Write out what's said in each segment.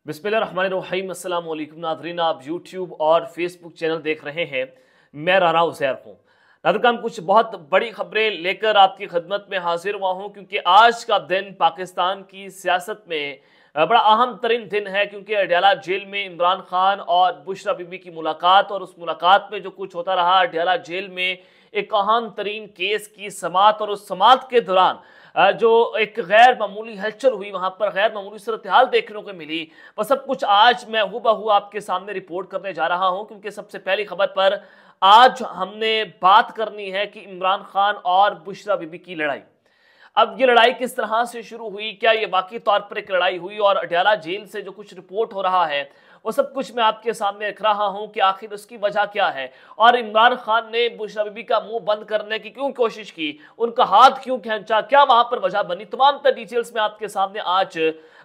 बिस्मिल्लाहिर्रहमानिर्रहीम। अस्सलाम वालेकुम नाज़रीन, आप यूट्यूब और फेसबुक चैनल देख रहे हैं। मैं राना उज़ैर हूँ। नाज़रीन, कुछ बहुत बड़ी खबरें लेकर आपकी खिदमत में हाजिर हुआ हूँ क्योंकि आज का दिन पाकिस्तान की सियासत में बड़ा अहम तरीन दिन है, क्योंकि अडयाला जेल में इमरान खान और बुशरा बीबी की मुलाकात, और उस मुलाकात में जो कुछ होता रहा, अडयाला जेल में एक अहम तरीन केस की समाअत, और उस समाअत के दौरान जो एक गैर मामूली हलचल हुई, वहां पर गैर मामूली सूरत-ए-हाल देखने को मिली। वह सब कुछ आज मैं हूबहू आपके सामने रिपोर्ट करने जा रहा हूं, क्योंकि सबसे पहली खबर पर आज हमने बात करनी है कि इमरान खान और बुशरा बीबी की लड़ाई। अब ये लड़ाई किस तरह से शुरू हुई, क्या ये वाकई तौर पर एक लड़ाई हुई, और अडयाला जेल से जो कुछ रिपोर्ट हो रहा है वो सब कुछ मैं आपके सामने रख रहा हूं कि आखिर उसकी वजह क्या है, और इमरान खान ने बुशरा बीबी का मुंह बंद करने की क्यों कोशिश की, उनका हाथ क्यों खींचा, क्या वहां पर वजह बनी। तमाम तर डिटेल्स मैं आपके सामने आज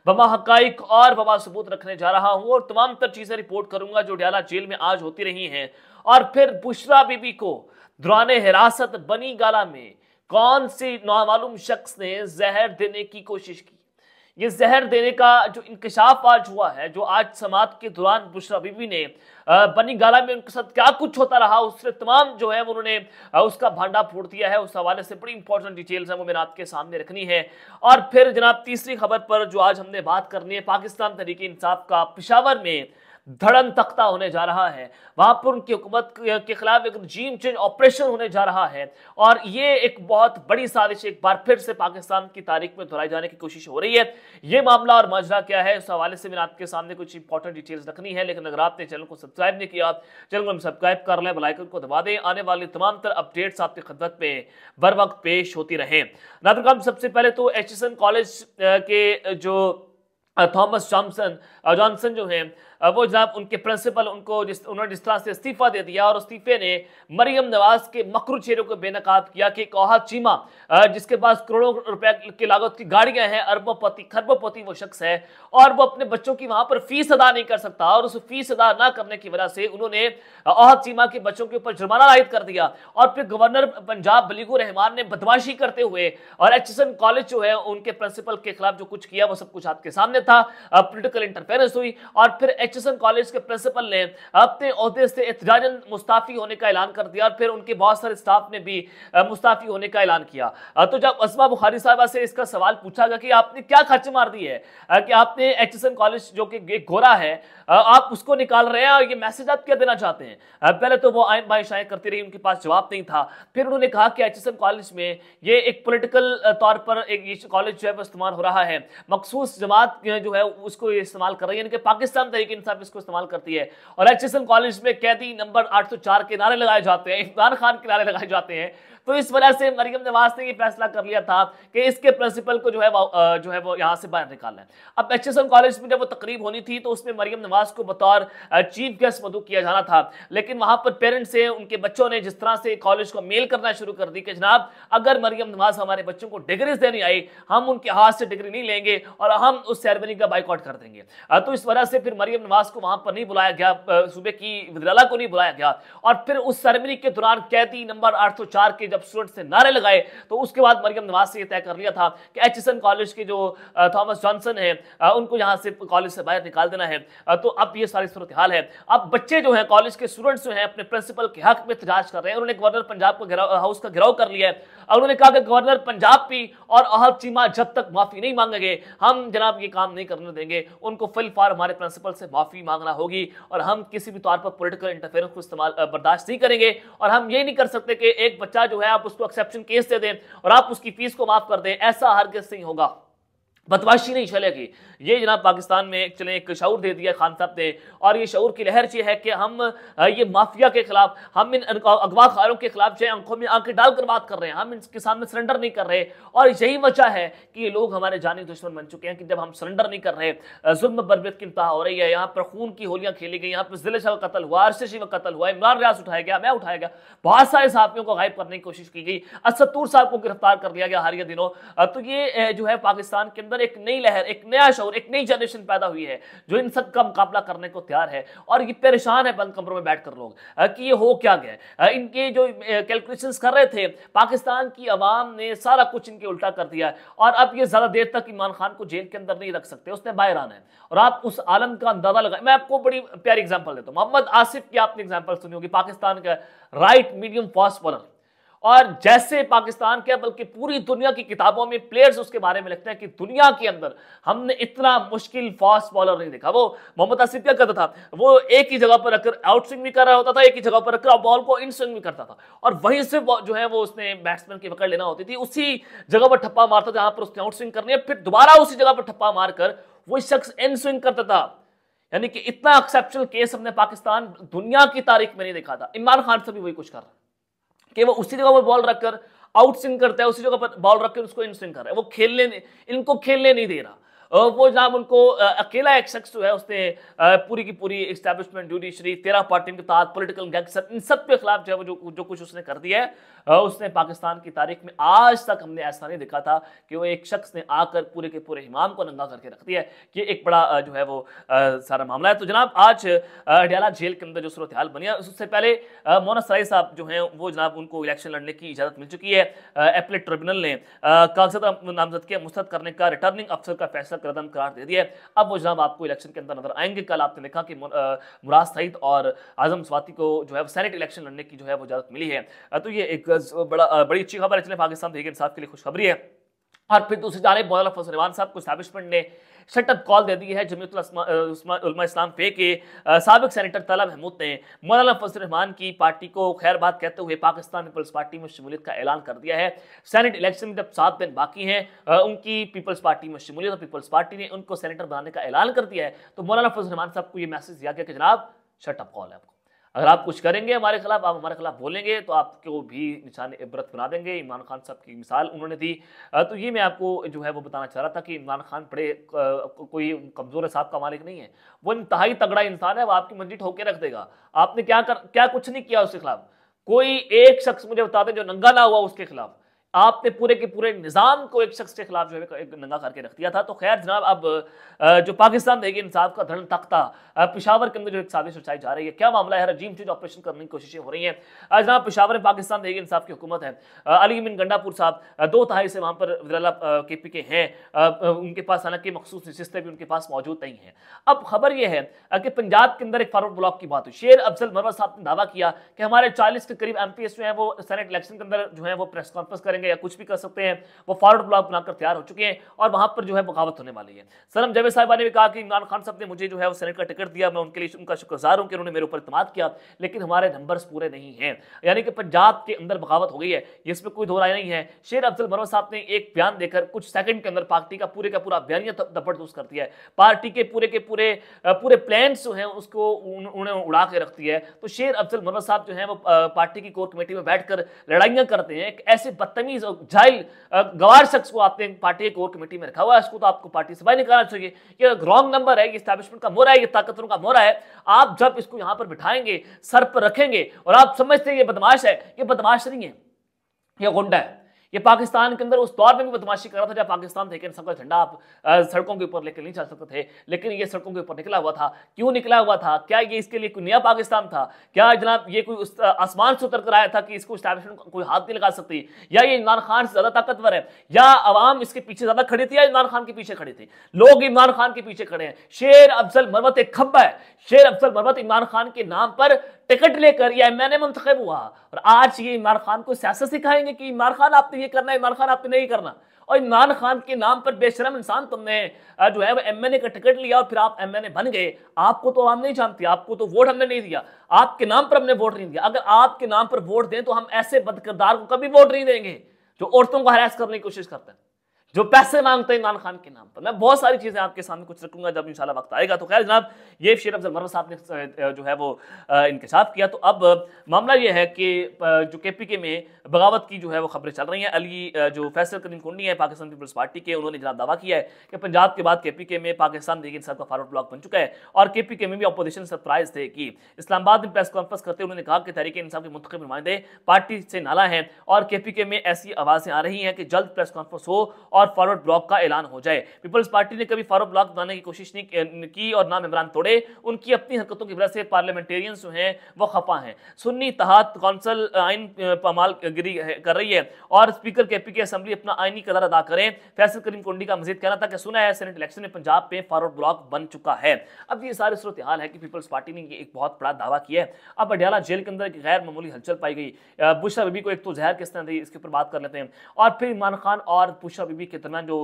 बमा हकाइक और बमा सबूत रखने जा रहा हूं, और तमाम तर चीजें रिपोर्ट करूंगा जो अडयाला जेल में आज होती रही हैं। और फिर बुशरा बीबी को दौरान हिरासत बनी गाला में कौन सी नामालूम शख्स ने जहर देने की कोशिश की। ये जहर देने का जो इंकशाफ आज हुआ है, जो आज समाअत के दौरान बुशरा बीबी ने बनी गाला में उनके साथ क्या कुछ होता रहा, उससे तमाम जो है उन्होंने उसका भांडा फोड़ दिया है। उस हवाले से बड़ी इंपॉर्टेंट डिटेल्स है, वो मैंने आपके सामने रखनी है। और फिर जनाब तीसरी खबर पर जो आज हमने बात करनी है, पाकिस्तान तहरीक इंसाफ का पेशावर में धड़न तख्ता होने जा रहा है। वहां पर उनकी हुकूमत के खिलाफ एक रजीम चेंज ऑपरेशन होने जा रहा है, और ये एक बहुत बड़ी साजिश एक बार फिर से पाकिस्तान की तारीख में दोहराई जाने की कोशिश हो रही है। ये मामला और माजरा क्या है, उस हवाले से मैंने आपके सामने कुछ इंपॉर्टेंट डिटेल्स रखनी है। लेकिन अगर आपने चैनल को सब्सक्राइब नहीं किया, चैनल को सब्सक्राइब कर लें, बेल आइकन को दबा दें, आने वाली तमाम तर अपडेट्स आपकी खिदमत में बर वक्त पेश होती रहें। नाज़रीन, सबसे पहले तो एचएसएन कॉलेज के जो थॉमस जॉनसन जो हैं, वो जनाब उनके प्रिंसिपल, उन्होंने जिस तरह से इस्तीफा दे दिया, और इस्तीफे ने मरियम नवाज के मकरू चेहरे को बेनकाब किया कि ओहद चीमा, जिसके पास करोड़ों रुपए की लागत की गाड़ियां हैं, अरबोंपति खरबोंपति वो शख्स है, और वो अपने बच्चों की वहां पर फीस अदा नहीं कर सकता, और उस फीस अदा ना करने की वजह से उन्होंने ओहद चीमा के बच्चों के ऊपर जुर्माना आयद कर दिया। और फिर गवर्नर पंजाब बलीगुर रहमान ने बदमाशी करते हुए और एचएसएन कॉलेज जो है उनके प्रिंसिपल के खिलाफ जो कुछ किया, वो सब कुछ आपके सामने था। पॉलिटिकल इंटरफेरेंस हुई, और फिर एचएसएन कॉलेज के प्रिंसिपल ने अपने ओहदे से एहतजाजन मुस्ताफी होने का ऐलान कर दिया, और फिर उनके बहुत सारे स्टाफ ने भी मुस्ताफी होने का ऐलान किया। तो जब अस्मा बुखारी साहबा से इसका सवाल पूछा गया कि आपने क्या खर्च मार दी है, कि आपने एचएसएन कॉलेज जो कि एक गोरा है, आप उसको निकाल रहे हैं, और ये मैसेज आप क्या देना चाहते हैं। पहले तो वो आयन बाई शायन करती रही, उनके पास जवाब नहीं था। फिर उन्होंने कहा कि एचएसएन कॉलेज में ये एक पॉलिटिकल तौर पर एक ये कॉलेज जो है वो इस्तेमाल हो रहा है, मखसूस जमात जो है उसको ये इस्तेमाल कर रही है, यानी कि पाकिस्तान तहरीक इंसाफ इसको इस्तेमाल करती है। और एचएसएन कॉलेज में कैदी नंबर 804 के नारे लगाए जाते हैं, इमरान खान के नारे लगाए जाते हैं। तो इस वजह से मरियम नवाज ने ये फैसला कर लिया था कि इसके प्रिंसिपल को जो है वो यहां से बाहर निकालना है। अब एचएसएन कॉलेज में जब वो तकरीब होनी थी, तो उसमें मरियम नवाज को बतौर चीफ गेस्ट मदऊ किया जाना था, लेकिन वहां पर पेरेंट्स से उनके बच्चों ने जिस तरह से कॉलेज को मेल करना शुरू कर दी कि जनाब अगर मरियम नवाज हमारे बच्चों को डिग्रीज देनी आई, हम उनके हाथ से डिग्री नहीं लेंगे और हम उस सेरेमनी का बाइकआउट कर देंगे। तो इस वजह से फिर मरियम नवाज को वहां पर नहीं बुलाया गया, सूबे की वज़ीर-ए-आला को नहीं बुलाया गया। और फिर उस सेरेमनी के दौरान कैदी नंबर 804 के जब स्टूडेंट्स ने नारे लगाए, तो उसके बाद मरियम नवाज से यह तय कर लिया था कि एचएसएन कॉलेज के जो थॉमस जॉनसन है, उनको यहां से कॉलेज से बाहर निकाल देना है। तो अब ये सारी सूरत हाल है। अब बच्चे जो हैं, कॉलेज के स्टूडेंट्स जो हैं, अपने प्रिंसिपल के हक में एहतजाज कर रहे हैं। उन्होंने गवर्नर पंजाब को हाउस का घेराव कर लिया है, और उन्होंने कहा कि गवर्नर पंजाब भी और ओहद चीमा जब तक माफी नहीं मांगेंगे, हम जनाब ये काम नहीं करने देंगे। उनको फिलहाल हमारे प्रिंसिपल से माफी मांगना होगी, और हम किसी भी तौर पर पॉलिटिकल इंटरफेरेंस को इस्तेमाल बर्दाश्त नहीं करेंगे। और हम ये नहीं कर सकते कि एक बच्चा जो है आप उसको एक्सेप्शन केस दे दें और आप उसकी फीस को माफ कर दें, ऐसा हरगिज़ नहीं होगा, बदमाशी नहीं चलेगी। ये जनाब पाकिस्तान में चले एक शऊर दे दिया खान साहब ने, और ये शऊर की लहर ये है कि हम ये माफिया के खिलाफ, हम इन अगवाखारों के खिलाफ जो आंखों में आंखें डालकर बात कर रहे हैं, हम इनके सामने सरेंडर नहीं कर रहे। और यही वजह है कि ये लोग हमारे जानी दुश्मन बन चुके हैं, कि जब हम सरेंडर नहीं कर रहे, जुल्म बर्बत की इंतहा हो रही है, यहाँ पर खून की होलियां खेली गई, यहाँ पर जिले शाह का कत्ल हुआ, अरशद का कत्ल हुआ, इमरान रियाज उठाया गया, मैं उठाया गया, बहुत सारे सहाफियों को गायब करने की कोशिश की गई, असद तूर साहब को गिरफ्तार कर लिया गया हालिया दिनों। तो ये जो है पाकिस्तान के अंदर अंदर एक नई लहर, एक नया शौर, एक नई जनरेशन पैदा हुई है जो इन सब का मुकाबला करने को तैयार है। और ये परेशान है बंद कमरों में बैठकर लोग कि ये हो क्या गया। इनके जो कैलकुलेशंस कर रहे थे, पाकिस्तान की आवाम ने सारा कुछ इनके उल्टा कर दिया और अब ये ज्यादा देर तक इमरान खान को जेल के अंदर नहीं रख सकते, उसने बाहर आना है। और आप उस आलम का अंदाजा लगाए। मैं आपको बड़ी प्यारी एग्जांपल देता हूं, मोहम्मद आसिफ की आपने एग्जांपल सुनी होगी, पाकिस्तान का राइट मीडियम फास्ट बॉलर। और जैसे पाकिस्तान के बल्कि पूरी दुनिया की किताबों में प्लेयर्स उसके बारे में लिखते हैं कि दुनिया के अंदर हमने इतना मुश्किल फास्ट बॉलर नहीं देखा। वो मोहम्मद आसिफ क्या करता था, वो एक ही जगह पर रखकर आउट स्विंग भी कर रहा होता था, एक ही जगह पर रखकर बॉल को इन स्विंग भी करता था, और वहीं से जो है वो उसने बैट्समैन की पकड़ लेना होती थी, उसी जगह पर ठप्पा मारता जहां पर उसने आउट स्विंग करनी है, फिर दोबारा उसी जगह पर ठप्पा मारकर वो शख्स इन स्विंग करता था। यानी कि इतना एक्सेप्शनल केस हमने पाकिस्तान दुनिया की तारीख में नहीं देखा था। इमरान खान से भी वही कुछ कर रहा है कि वो उसी जगह पर बॉल रखकर आउट स्विंग करता है, उसी जगह पर बॉल रखकर उसको इन स्विंग कर रहा है। वो इनको खेलने नहीं दे रहा। वो जनाब उनको अकेला एक शख्स जो है उसने पूरी की पूरी एस्टैब्लिशमेंट, जुडिशरी, 13 पार्टी के तहत पॉलिटिकल गैंगस्टर, इन सब के खिलाफ जो है वो जो कुछ उसने कर दिया है, उसने पाकिस्तान की तारीख में आज तक हमने ऐसा नहीं देखा था कि वो एक शख्स ने आकर पूरे के पूरे इमाम को नंगा करके रख दिया है। ये एक बड़ा जो है वो सारा मामला है। तो जनाब आज अडयाला जेल के अंदर जो सूरत हाल बनी है, उससे पहले मोना सराई साहब जो हैं वो जनाब उनको इलेक्शन लड़ने की इजाजत मिल चुकी है। एपलेट ट्रिब्यूनल ने कागजात नामजदगी मुस्तरद करने का रिटर्निंग अफसर का फैसला कदम करार दे दिया है। अब वो जनाब आपको इलेक्शन के अंदर नजर आएंगे। कल आपने देखा कि मुराद सईद और आजम स्वाति को जो है सेनेट इलेक्शन लड़ने की जो है वो इजाजत मिली है। तो ये एक बड़ी अच्छी खबर है, चलिए पाकिस्तान तहरीक इंसाफ के लिए खुशखबरी है। और फिर दूसरी जानिब मौलाना फजल रहमान साहब को एस्टैब्लिशमेंट ने शटअप कॉल दे दी है। जमीयत उलमा इस्लाम पे के साबिक सेनेटर तला महमूद ने मौलाना फजल रहमान की पार्टी को खैर बात कहते हुए पाकिस्तान पीपल्स पार्टी में शमूलियत का ऐलान कर दिया है। सेनेट इलेक्शन में जब 7 दिन बाकी हैं, उनकी पीपल्स पार्टी में शमूलियत और पीपल्स पार्टी ने उनको सेनेटर बनाने का ऐलान कर दिया है। तो मौलाना फजल रहमान साहब को यह मैसेज दिया गया कि जनाब शटअप कॉल है आपको, अगर आप कुछ करेंगे हमारे खिलाफ, आप हमारे खिलाफ बोलेंगे तो आपको भी निशान इबरत बना देंगे। इमरान खान साहब की मिसाल उन्होंने दी। तो ये मैं आपको जो है वो बताना चाह रहा था कि इमरान खान बड़े कोई कमजोर साहब का मालिक नहीं है, वो इंतहाई तगड़ा इंसान है। वो आपकी मंजी ठोक के रख देगा। आपने क्या कुछ नहीं किया उसके खिलाफ। कोई एक शख्स मुझे बता दें जो नंगा ना हुआ उसके खिलाफ। आपने पूरे के पूरे निजाम को एक शख्स के खिलाफ जो है एक नंगा करके रख दिया था। तो खैर जनाब अब जो पाकिस्तान तहरीक इंसाफ का धड़न तख्ता पेशावर के अंदर जो एक साजिश रचाई जा रही है, क्या मामला है, रजीम चेंज ऑपरेशन करने की कोशिशें हो रही हैं। जनाब पेशावर में पाकिस्तान तहरीक इंसाफ की हुकूमत है। अली बिन गंडापुर साहब 2 तिहाई से वहां पर वज़ीर KP के हैं। उनके पास हालांकि मखसूस नशिस्तें भी उनके पास मौजूद नहीं है। अब खबर यह है कि पंजाब के अंदर एक फॉरवर्ड ब्लॉक की बात हुई। शेर अफजल मरवत साहब ने दावा किया कि हमारे 40 के करीब MPs जो है वो सेनेट इलेक्शन के अंदर जो है वो प्रेस कॉन्फ्रेंस करेंगे या कुछ भी कर सकते हैं। वो फॉरवर्ड ब्लॉक बनाकर तैयार हो चुके हैं और वहां पर जो है बगावत होने वाली है। सनम जावेद साहिबा ने भी कहा कि इमरान खान साहब ने मुझे जो है वो सेनेट का टिकट दिया, मैं उनके लिए उनका शुक्रगुजार हूं कि उन्होंने मेरे ऊपर इत्मीनान किया, लेकिन हमारे नंबर्स पूरे नहीं हैं। यानी कि पंजाब के अंदर बगावत हो गई है, इसमें कोई दो राय नहीं है। शेर अफजल मरवत साहब ने एक बयान देकर कुछ सेकंड के अंदर पार्टी का पूरा बयानिया जबरदस्त कर दिया है। पार्टी के पूरे प्लान्स जो हैं उसको उन्होंने उड़ा के रख दिया है। तो शेर अफजल मरवत साहब जो है वो पार्टी की कोर कमेटी में बैठकर लड़ाइयां करते हैं। एक ऐसे बदतमीज और जाहिल गवार शख्स को आपने पार्टी की कोर कमेटी में रखा हुआ है, इसको तो आपको पार्टी से बाहर निकालना चाहिए। ये रॉन्ग नंबर है, ये एस्टैब्लिशमेंट का मोहरा है, ये ताकतवरों का मोहरा है। आप जब इसको यहां पर बिठाएंगे, सर पर रखेंगे और आप समझते हैं ये बदमाश है, ये बदमाश नहीं है, ये गुंडा है। ये पाकिस्तान के अंदर उस दौर में भी बदमाशी कर रहा था जब पाकिस्तान थे कि सबका झंडा आप सड़कों के ऊपर लेकर नहीं चल सकते थे, लेकिन ये सड़कों के ऊपर निकला हुआ था। क्यों निकला हुआ था? क्या ये इसके लिए कोई नया पाकिस्तान था? क्या जनाब ये कोई उस आसमान से उतर कर आया था कि इसको एस्टैब्लिशमेंट कोई हाथ नहीं लगा सकती? या ये इमरान खान से ज्यादा ताकतवर है? या अवाम इसके पीछे ज्यादा खड़ी थी या इमरान खान के पीछे खड़े थे? लोग इमरान खान के पीछे खड़े हैं। शेर अफजल मरवत एक खब्बा है। शेर अफजल मरवत इमरान खान के नाम पर टिकट लेकर या MNA मुंतखब हुआ और आज ये इमरान खान को सियासत सिखाएंगे कि इमरान खान आपने ये करना है, इमरान खान आपने नहीं करना। और इमरान खान के नाम पर बेशरम इंसान तुमने जो है वो MNA का टिकट लिया और फिर आप MNA बन गए। आपको तो आवाम नहीं जानती, आपको तो वोट हमने नहीं दिया, आपके नाम पर हमने वोट नहीं दिया। अगर आपके नाम पर वोट दें तो हम ऐसे बदकिरदार को कभी वोट नहीं देंगे जो औरतों को हरास करने की कोशिश करते हैं, जो पैसे मांगते हैं इमरान खान के नाम पर। मैं बहुत सारी चीजें आपके सामने कुछ रखूंगा जब इंशाल्लाह वक्त आएगा। तो खैर जनाब ये शेर अफजल मरवत साहब ने जो है वो इंकशाफ किया। तो अब मामला ये है कि जो KPK में बगावत की जो है वो खबरें चल रही हैं। अली जो फैसल करीम कुंडी है पाकिस्तान पीपल्स पार्टी के, उन्होंने जनाब दावा किया है कि पंजाब के बाद KPK में पाकिस्तान तहरीक इंसाफ का फॉरवर्ड ब्लॉक बन चुका है। और KPK में भी अपोजिशन सरप्राइज थे कि इस्लामाबाद में प्रेस कॉन्फ्रेंस करते उन्होंने कहा कि तहरीक इंसाफ के मुंतखब नुमाइंदे पार्टी से नाला हैं और KPK में ऐसी आवाजें आ रही हैं कि जल्द प्रेस कॉन्फ्रेंस हो और फॉरवर्ड ब्लॉक का ऐलान हो जाए। पीपल्स पार्टी ने कभी फॉरवर्ड ब्लॉक बनाने की कोशिश नहीं की और ना मेम्बरान तोड़े। उनकी अपनी हरकतों की वजह से पार्लियामेंटेरियंस जो हैं वो खफा हैं। सुन्नी इत्तेहाद कौंसिल आइन पामालगिरी कर रही है और स्पीकर केपी की असेंबली अपना आईनी किरदार अदा करें। फैसल करीम कोंडी का मजीद कहना था कि सुना है सेनेट इलेक्शन में पंजाब में फॉरवर्ड ब्लॉक बन चुका है। अब ये सारी सूरत हाल है कि पीपल्स पार्टी ने एक बहुत बड़ा दावा किया है। अब अडयाला जेल के अंदर एक गैर मामूली हलचल पाई गई। बुशरा बीबी को एक तो जहर किस तरह दी, इसके ऊपर बात कर लेते हैं। और फिर इमरान खान और बुशरा बीबी के दरमियान जो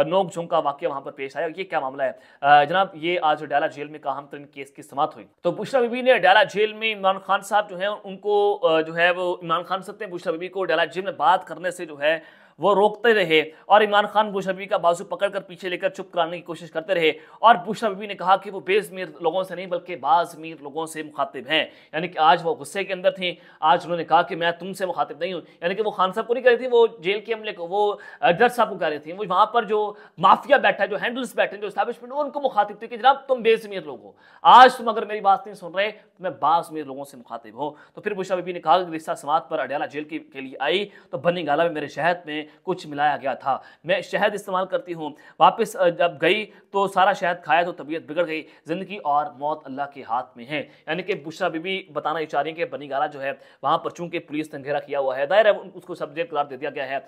नोक झोंक का वाकया वहां पर पेश आया, ये क्या मामला है जनाब? ये आज अडयाला जेल में अहम तरीन केस की समाप्त हुई। तो बुशरा बीबी ने अडयाला जेल में इमरान खान साहब जो है उनको जो है वो इमरान खान साहब ने बुशरा बीबी को अडयाला जेल में बात करने से जो है वो रोकते रहे और इमरान खान बुशरा बीबी का बाजू पकड़कर पीछे लेकर चुप कराने की कोशिश करते रहे। और बुशरा बीबी ने कहा कि वो बेज़मीर लोगों से नहीं बल्कि बाज़मीर लोगों से मुखातिब हैं। यानी कि आज वो गुस्से के अंदर थी। आज उन्होंने कहा कि मैं तुमसे मुखातिब नहीं हूँ। यानी कि वो खान साहब को नहीं कह रही थी, वो जेल के अमले को, वो जज साहब को कह रही थी। वो वहाँ पर जो माफिया बैठा है, जो हैंडल्स बैठे हैं, जो एस्टैब्लिशमेंट, वो उनको मुखातिब थी कि जनाब तुम बेज़मीर लोग हो। आज तुम अगर मेरी बात नहीं सुन रहे तो मैं बाज़मीर लोगों से मुखातिब हूँ। तो फिर बुशरा बीबी ने कहा कि रिश्ता समात पर अडयाला जेल के लिए आई तो बनी गाला में मेरे शहद में कुछ मिलाया गया था। मैं शहद इस्तेमाल करती हूँ। वापस जब गई तो सारा शहद खाया तो तबीयत बिगड़ गई। जिंदगी और मौत अल्लाह के हाथ में है। यानी कि बुशरा बीबी बताना चाह रही है कि बनी गाला जो है वहां पर चूंकि पुलिस ने घेरा किया हुआ है, दायर है, उसको सब्जेक्ट करार दे दिया गया है,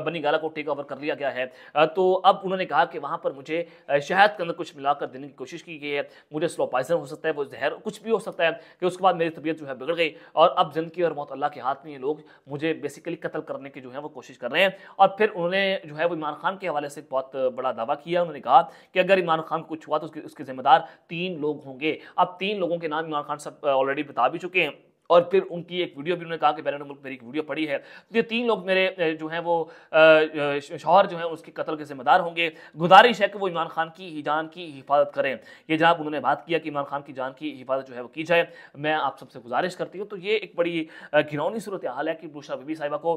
बनी गाला को टेक ओवर कर लिया गया है। तो अब उन्होंने कहा कि वहां पर मुझे शहद के अंदर कुछ मिलाकर देने की कोशिश की गई है। मुझे स्लो पॉइजन हो सकता है, वो जहर कुछ भी हो सकता है कि उसके बाद मेरी तबीयत जो है बिगड़ गई और अब जिंदगी और मौत अल्लाह के हाथ में। ये लोग मुझे बेसिकली कत्ल करने की जो है वो कोशिश कर रहे हैं। और फिर उन्होंने जो है वो इमरान खान के हवाले से बहुत बड़ा दावा किया। उन्होंने कहा कि अगर इमरान खान को कुछ हुआ तो उसके जिम्मेदार 3 लोग होंगे। अब 3 लोगों के नाम इमरान खान साहब ऑलरेडी बता भी चुके हैं और फिर उनकी एक वीडियो भी उन्होंने कहा कि बैरून मुल्क मेरी एक वीडियो पड़ी है। तो ये 3 लोग मेरे जो हैं वो शौहर जो है उसके कत्ल के जिम्मेदार होंगे। गुजारिश है कि वो इमरान खान की जान की हिफाजत करें। ये जनाब उन्होंने बात किया कि इमरान खान की जान की हिफाजत जो है वो की जाए। मैं आप सबसे गुजारिश करती हूँ। तो ये एक बड़ी घिनौनी सूरत हाल है कि बुशरा बीबी साहिबा को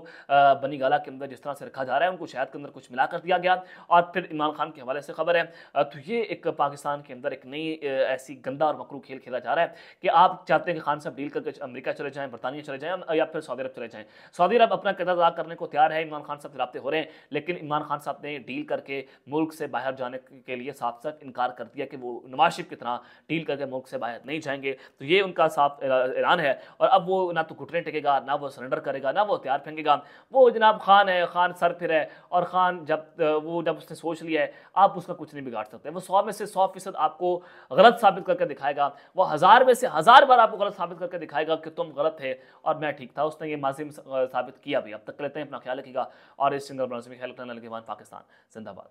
बनी गाला के अंदर जिस तरह से रखा जा रहा है, उनको शहद के अंदर कुछ मिला कर दिया गया और फिर इमरान खान के हवाले से खबर है। तो ये एक पाकिस्तान के अंदर एक नई ऐसी गंदा और मकरू खेल खेला जा रहा है कि आप चाहते हैं कि खान साहब डील करके अमेरिका चले जाएं, बरतानिया चले जाएं या फिर सऊदी अरब चले जाएं। सऊदी अरब अपना किरदार अदा करने को तैयार है, इमरान खान साहब से राब्ते हो रहे हैं, लेकिन इमरान खान साहब ने डील करके मुल्क से बाहर जाने के लिए साफ साफ इनकार कर दिया कि वो नवाज शरीफ की तरह डील करके मुल्क से बाहर नहीं जाएंगे। तो ये उनका साफ ऐलान है और अब वो ना तो घुटने टेकेगा, ना वो सरेंडर करेगा, ना वो हथियार फेंकेगा। वो जनाब खान है, खान सर फिर है और खान जब उसने सोच लिया है आप उसका कुछ नहीं बिगाड़ सकते। वो 100 में से 100% आपको गलत साबित करके दिखाएगा। वो 1000 में से 1000 बार आपको गलत साबित करके दिखाएगा कि तुम गलत थे और मैं ठीक था। उसने ये माजी में साबित किया भी। अब तक लेते हैं, अपना ख्याल रखिएगा और इस सिंगल पाकिस्तान जिंदाबाद।